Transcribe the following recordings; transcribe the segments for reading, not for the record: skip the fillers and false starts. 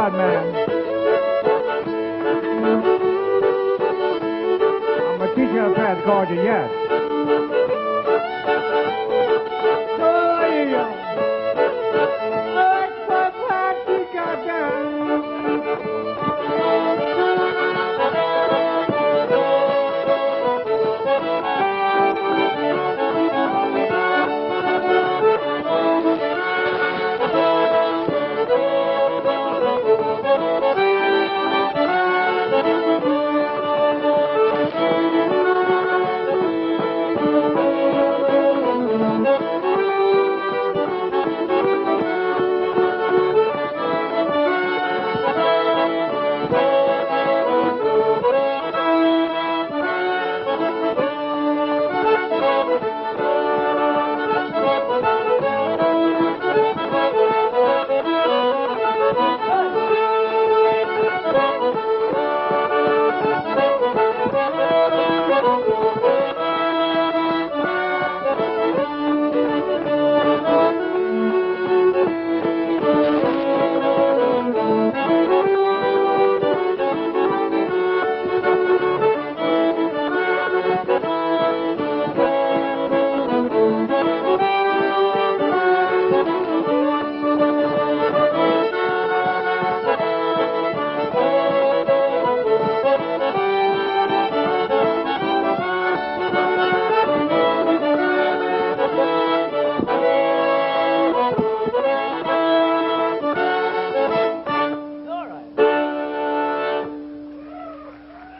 God, man. I'm a teacher of Pat Cajun, yes. Oh, yeah.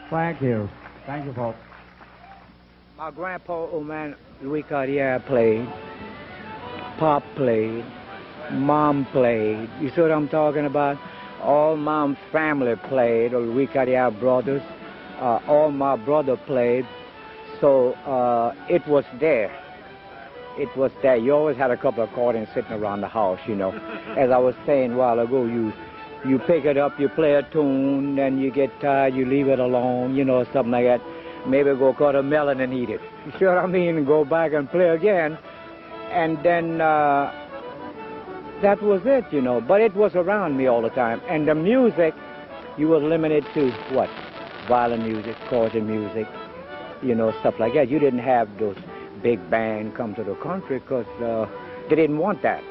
Thank you. Thank you, folks. My grandpa, old man, Louis Cartier played. Pop played. Mom played. You see what I'm talking about? All my family played, or Louis Cartier brothers. All my brother played. So it was there. It was there. You always had a couple of accordions sitting around the house, you know. As I was saying a while ago, you pick it up, you play a tune, then you get tired, you leave it alone, you know, something like that. Maybe go cut a melon and eat it. You see what I mean? And go back and play again. And then that was it, you know. But it was around me all the time. And the music, you were limited to what? Violin music, accordion music, you know, stuff like that. You didn't have those big band come to the country because they didn't want that.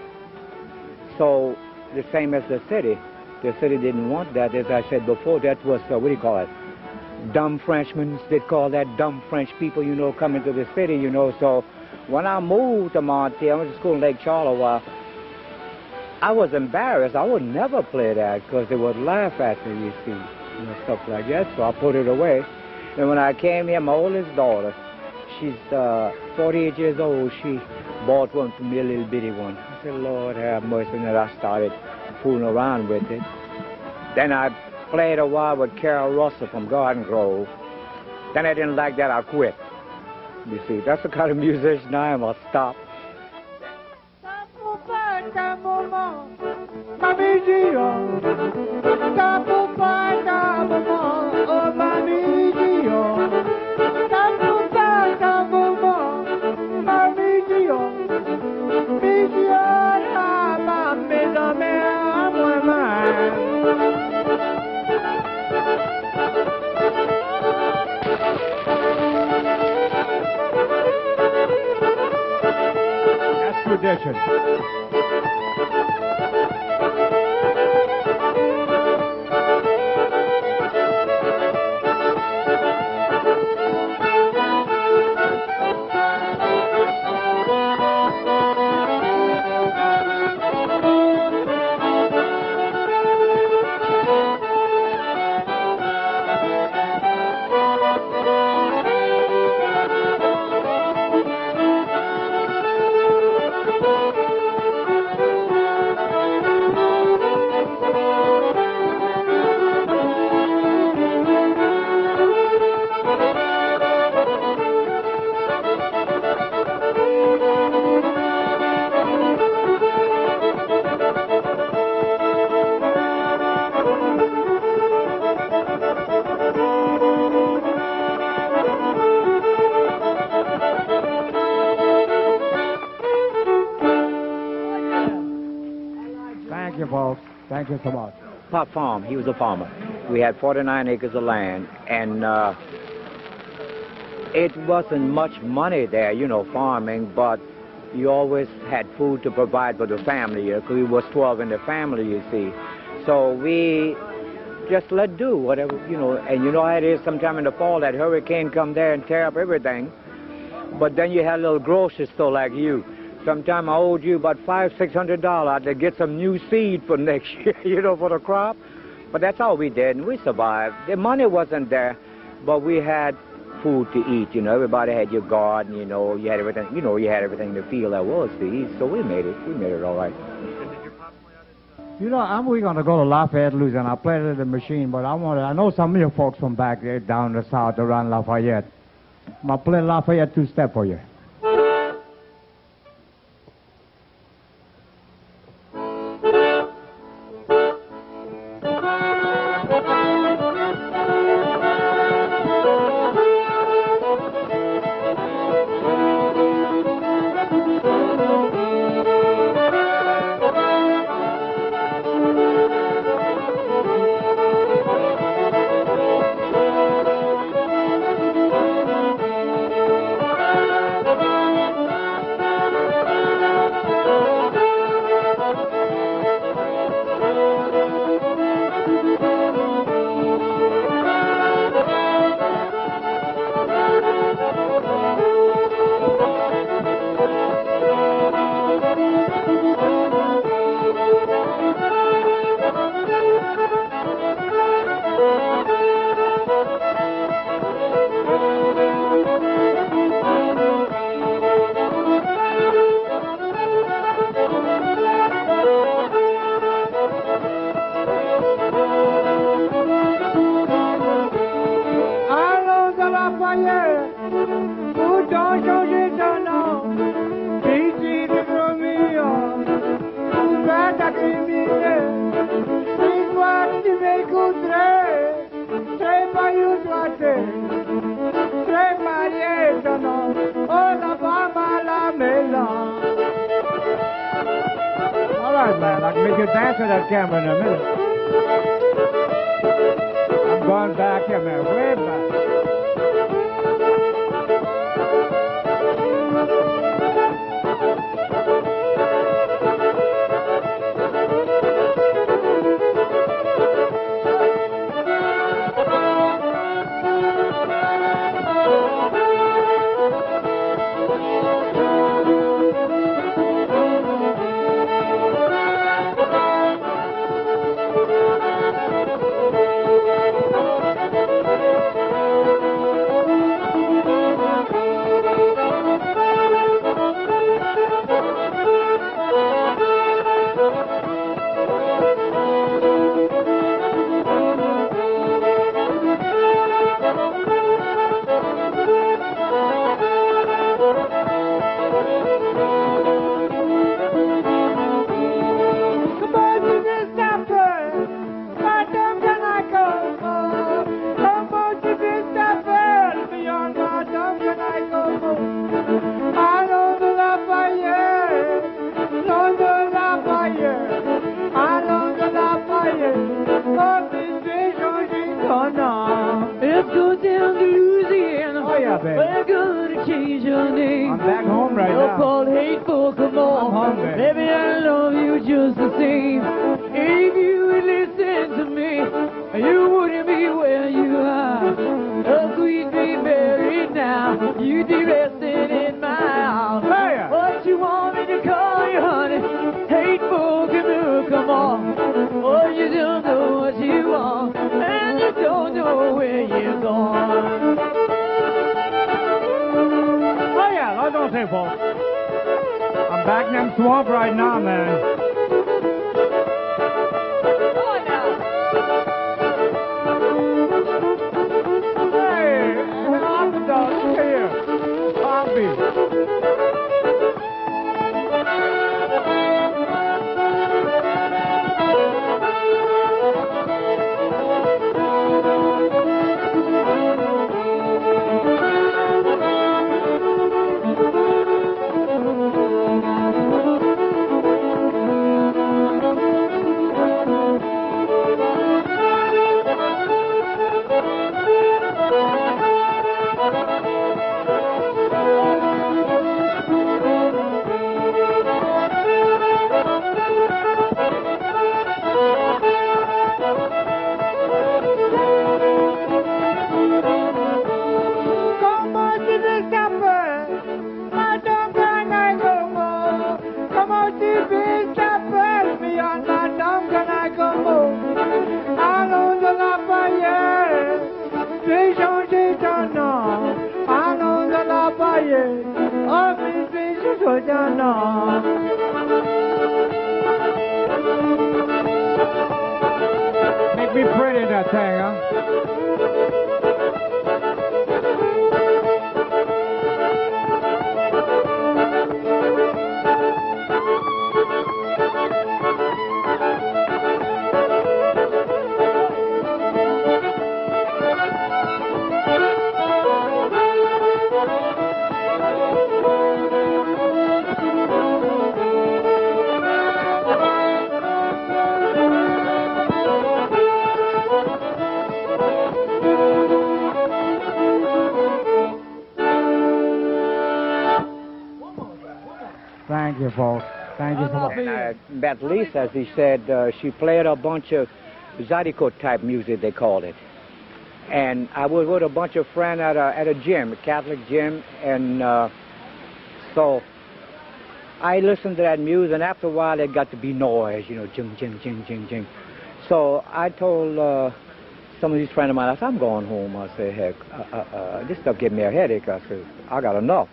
So the same as the city. The city didn't want that. As I said before, that was, what do you call it? Dumb Frenchmen. They call that dumb French people, you know, coming to the city, you know. So when I moved to Montreal, I went to school in Lake Charlevoix, I was embarrassed. I would never play that because they would laugh at me, you see, you know, stuff like that. So I put it away. And when I came here, my oldest daughter, she's 48 years old, she bought one for me, a little bitty one. I said, Lord have mercy, and then I started fooling around with it. Then I played a while with Carol Russell from Garden Grove. Then I didn't like that, I quit. You see, that's the kind of musician I am. I'll stop. That's tradition. Thank you, folks. Thank you so much. pot farm. He was a farmer. We had 49 acres of land, and it wasn't much money there, you know, farming, but you always had food to provide for the family, because we was 12 in the family, you see. So we just let do whatever, you know, and you know how it is sometime in the fall, that hurricane come there and tear up everything. But then you had a little grocery store like you. Sometime I owed you about $500-600 to get some new seed for next year, you know, for the crop. But that's all we did, and we survived. The money wasn't there, but we had food to eat, you know. Everybody had your garden, you know, you had everything, you know, you had everything in the field that was to eat, so we made it all right. You know, we're going to go to Lafayette, Louisiana. I played at the machine, but I know some of you folks from back there down the south around Lafayette. I'm going to play Lafayette two-step for you. All right, man. I can make you dance with that camera in a minute. I'm going back here, man. Way back. Let's go down to Louisiana. Oh, yeah, baby. We're gonna change your name. I'm back home right You're now. called hateful, come on. I'm home, baby. Baby, I love you just the same. If you would listen to me, you wouldn't be where you are. Oh, we'd be married now. You'd be resting in my house. Hey. What you want me to call you, honey? Hateful, come on. Oh, you don't know what you want, and you don't know where you're going. Oh, yeah. Lord, don't say, folks. I'm back in them swamp right now, man. Hey, I'm the dog. Look here. Bobby. turn on. Make me pretty that thing, huh? Thank you, folks. Thank you so much. And I met Lisa, as he said, she played a bunch of Zydeco type music, they called it. And I was with a bunch of friends at a gym, a Catholic gym, and so I listened to that music, and after a while it got to be noise, you know, jing, jing, jing, jing, jing. So I told some of these friends of mine, I said, I'm going home. I said, heck, this stuff gave me a headache. I said, I got enough.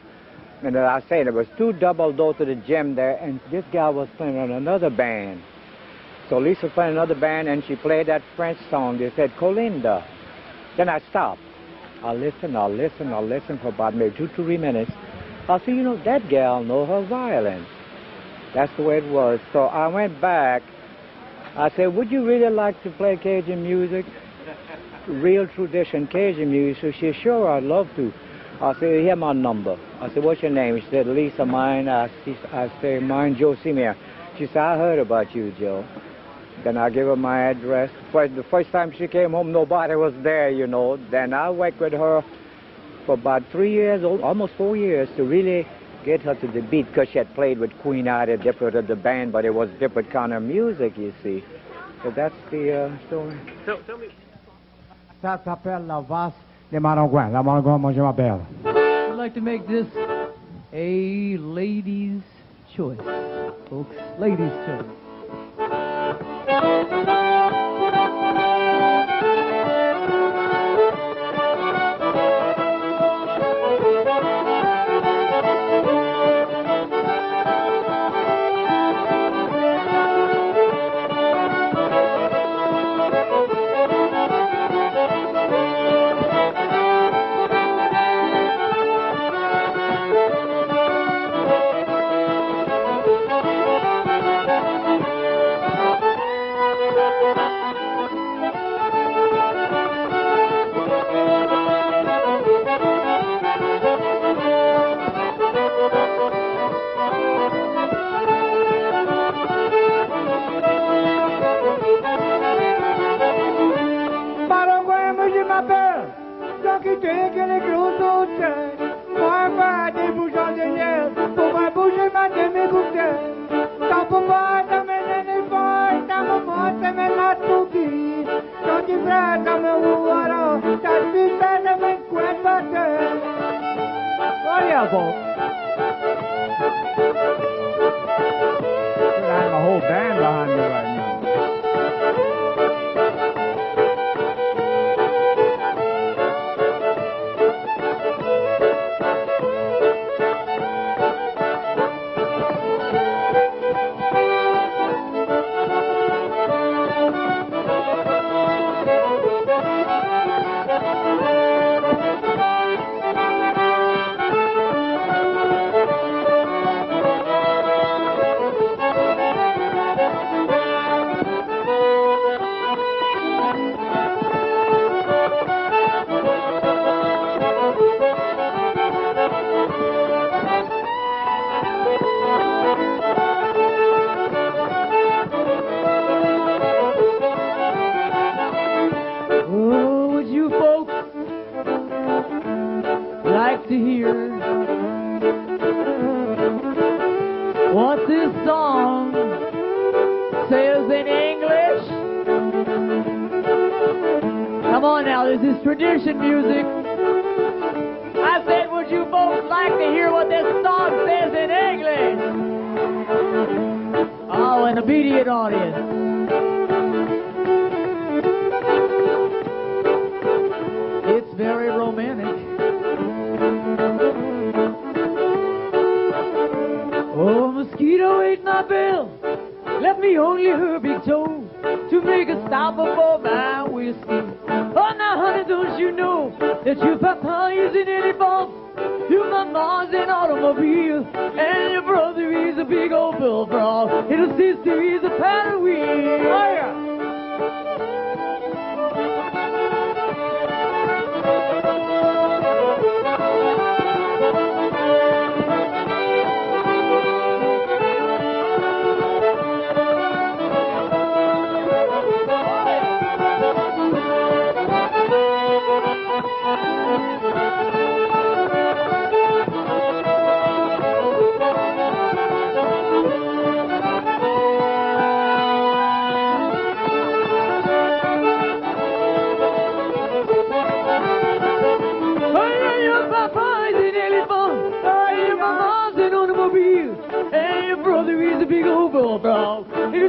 And then I said, there was 2 double doors to the gym there, and this guy was playing on another band. So Lisa played another band, and she played that French song. They said, Colinda. Then I stopped. I listened for about maybe 2 to 3 minutes. I said, you know, that gal know her violin. That's the way it was. So I went back. I said, would you really like to play Cajun music? Real tradition Cajun music. So she said, sure, I'd love to. I said, here's my number. I said, what's your name? She said, Lisa, mine. I said, mine, Joe Senior. She said, I heard about you, Joe. Then I gave her my address. The first time she came home, nobody was there, you know. Then I worked with her for about 3 years, almost 4 years, to really get her to the beat, because she had played with Queen Ida, different of the band, but it was different kind of music, you see. So that's the story. Tell me. Ça s'appelle la vase des Maringouins. La Maringouin, moi je m'appelle. I'd like to make this a lady's choice, folks. Lady's choice. Tradition music. I said, would you folks like to hear what this song says in English? Oh, an obedient audience. It's very romantic. Left me only her big toe to make a stop for my whiskey. Oh, now, honey, don't you know that your papa is an elephant, your mama's an automobile, and your brother is a big old bullfrog, and your sister is a paddle wheel. Oh, yeah.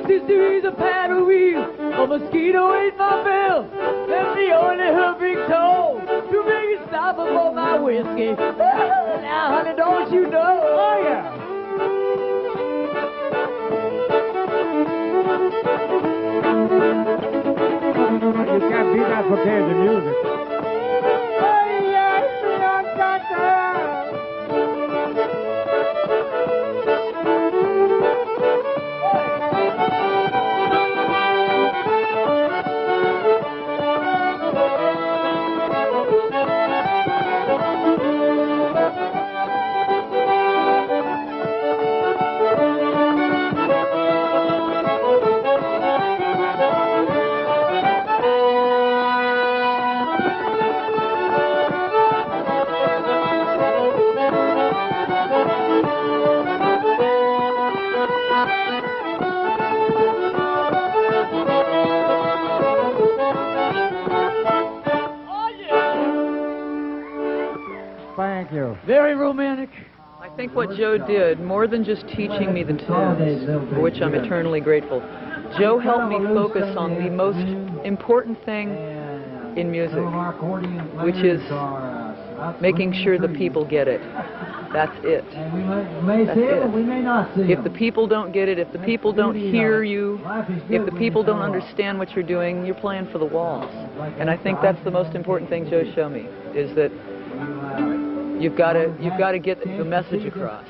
Sister is a paddle wheel, a mosquito ate my bill, left me only her big toe to make a stop for my whiskey. Oh, now, honey, don't you know? Oh, yeah. You can't beat that for Cajun music. Hey, yes, doctor. Thank you. Very romantic. I think what Joe did, more than just teaching me the tunes, for which I'm eternally grateful, Joe helped me focus on the most important thing in music, which is making sure the people get it. That's it. That's it. If the people don't get it, if the people don't hear you, if the people don't understand what you're doing, you're playing for the walls. And I think that's the most important thing Joe showed me, is that you've got to get the message across.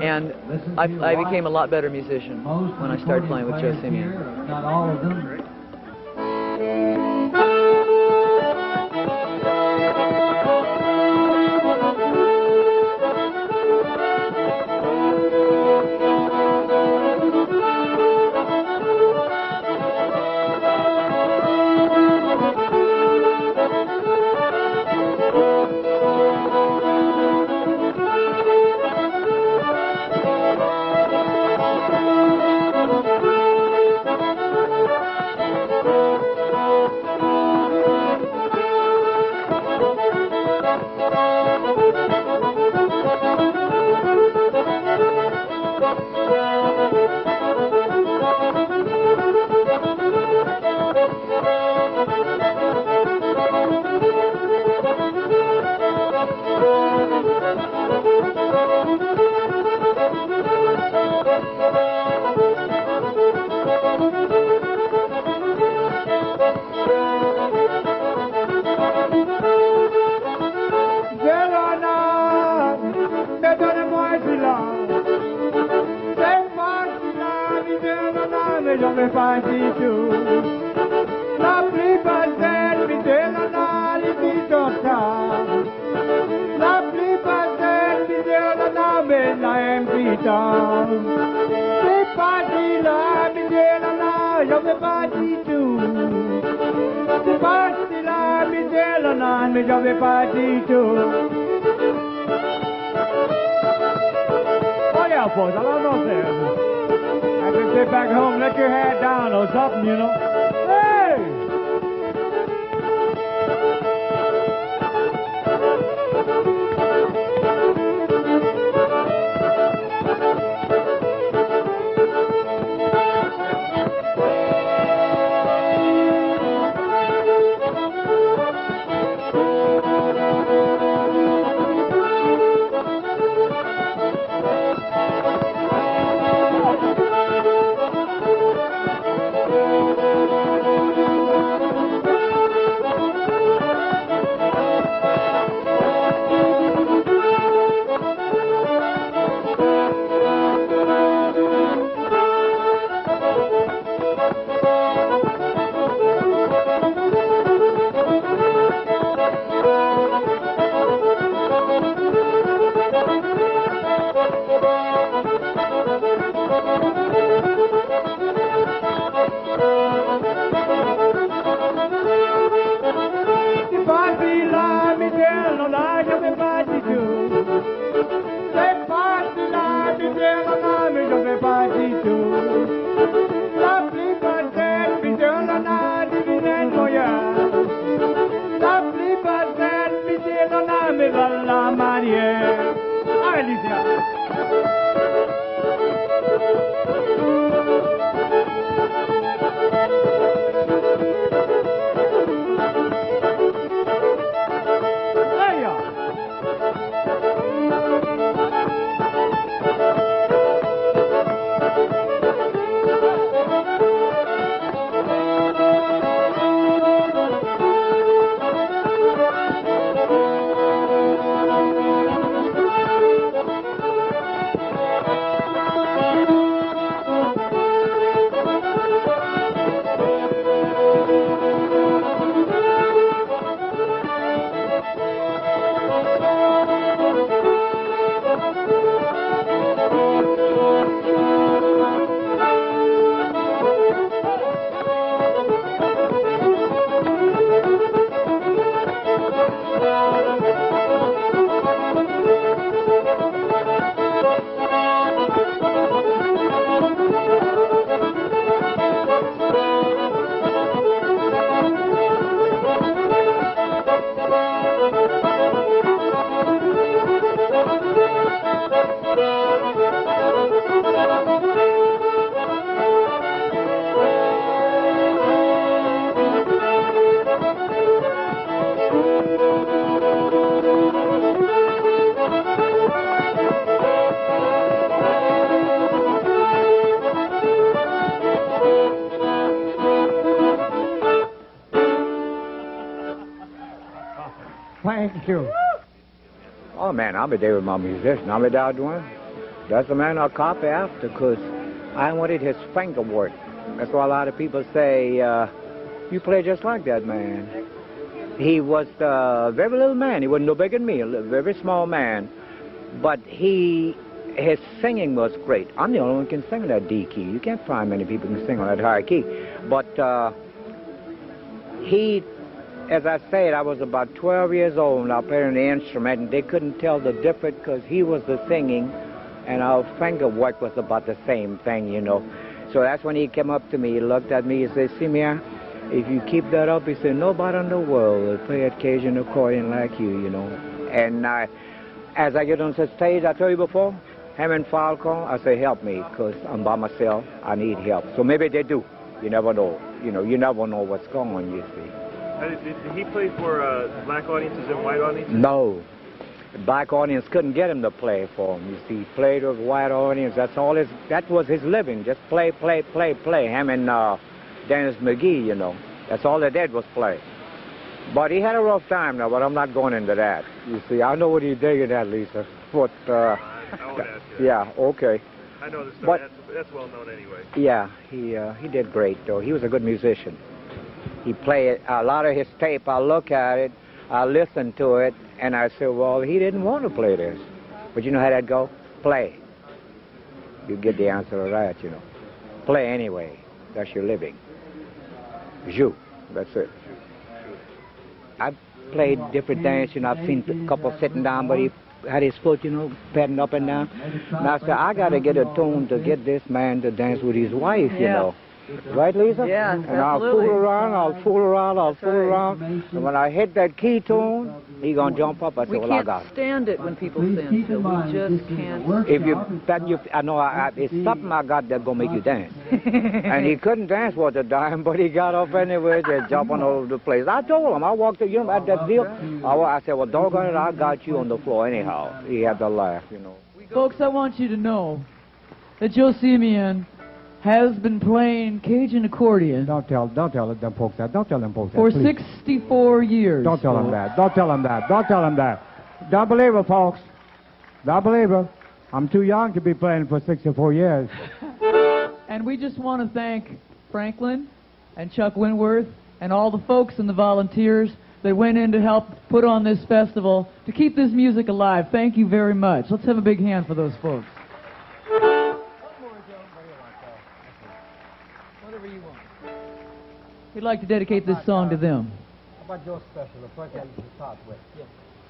And I became a lot better musician when I started playing with Joe Simeon. Not all of them. Oh yeah, folks, I don't know this. I can sit back home, let your hair down or something, you know. Hey! Thank you. Oh, man, I'll be there with my musician. I'll be there doing. That's the man I'll copy after, because I wanted his finger work. That's why a lot of people say, you play just like that man. He was a very little man. He wasn't no bigger than me, a very small man. But his singing was great. I'm the only one who can sing that D key. You can't find many people who can sing on that high key. But he, as I said, I was about 12 years old and I played on the instrument, and they couldn't tell the difference because he was the singing and our finger work was about the same thing, you know. So that's when he came up to me, he looked at me, he said, see me, if you keep that up, he said, nobody in the world will play a Cajun accordion like you know. And as I get on the stage, I told you before, him and Falcon, I say, help me, because I'm by myself, I need help. So maybe they do. You never know. You know, you never know what's going on, you see. Did he play for black audiences and white audiences? No. The black audience couldn't get him to play for him. You see, he played with white audience. That was his living. Just play, play, play, play. Him and Dennis McGee, you know. That's all they did was play. But he had a rough time now, but I'm not going into that. You see, I know what he's digging at, Lisa. But, I won't ask you. Yeah, okay. I know the story. But, that's well known anyway. Yeah, he did great, though. He was a good musician. He played a lot of his tape. I look at it, I listen to it, and I say, well, he didn't want to play this. But you know how that go? Play. You get the answer to that, you know. Play anyway. That's your living. Jou. That's it. I've played different things, you know. I've seen a couple sitting down, but he had his foot, you know, patting up and down. And I said, I got to get a tune to get this man to dance with his wife, you know. Right, Lisa? Yeah, and absolutely. I'll fool around. And when I hit that key tune, he going to jump up. I said, We well, I can't got it. stand it when people stand still. We just can't. If you, I know it's something I got that's going to make you dance. And he couldn't dance worth a dime, but he got up anyway, just jumping all over the place. I told him, I walked up, you know, at that deal. I said, well, doggone it, I got you on the floor anyhow. He had to laugh, you know. Folks, I want you to know that Joe Simeon has been playing Cajun accordion Don't tell them folks that. Don't tell them folks that, for please. 64 years. Don't tell them that. Don't tell them that. Don't tell them that. Don't believe it, folks. Don't believe it. I'm too young to be playing for 64 years. And we just want to thank Franklin and Chuck Winworth and all the folks and the volunteers that went in to help put on this festival to keep this music alive. Thank you very much. Let's have a big hand for those folks. Whatever you want. We'd like to dedicate this song to them. How about your special, the first one you start with? Yeah.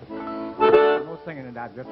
No singing in that, just...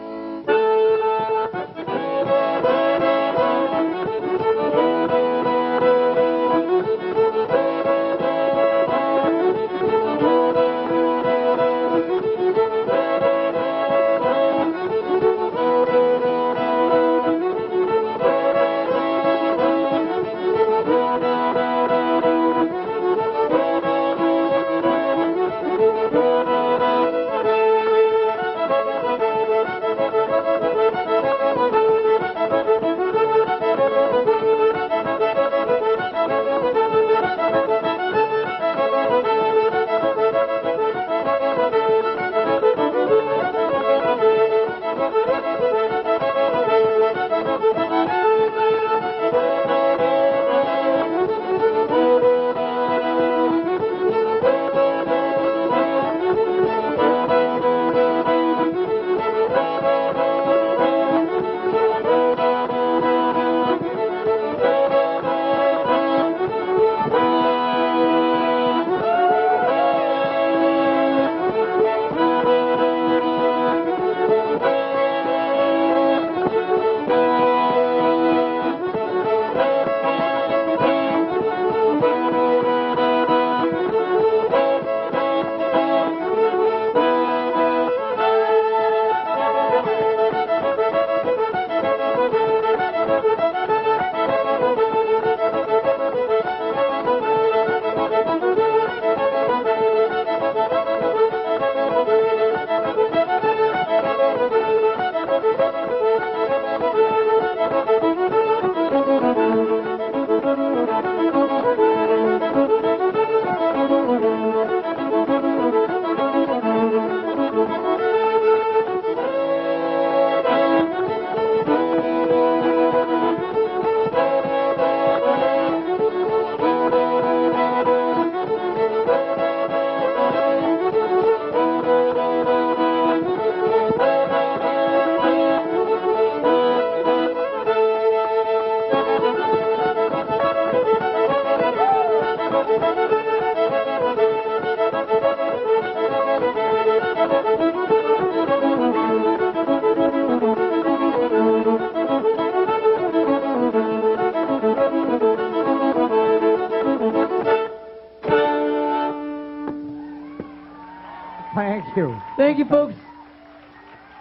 Thank you. Thank you, folks.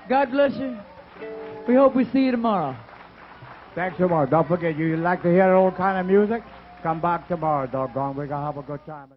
God bless you. We hope we see you tomorrow. Thanks so much. Don't forget, you like to hear all kind of music? Come back tomorrow, doggone. We're going to have a good time.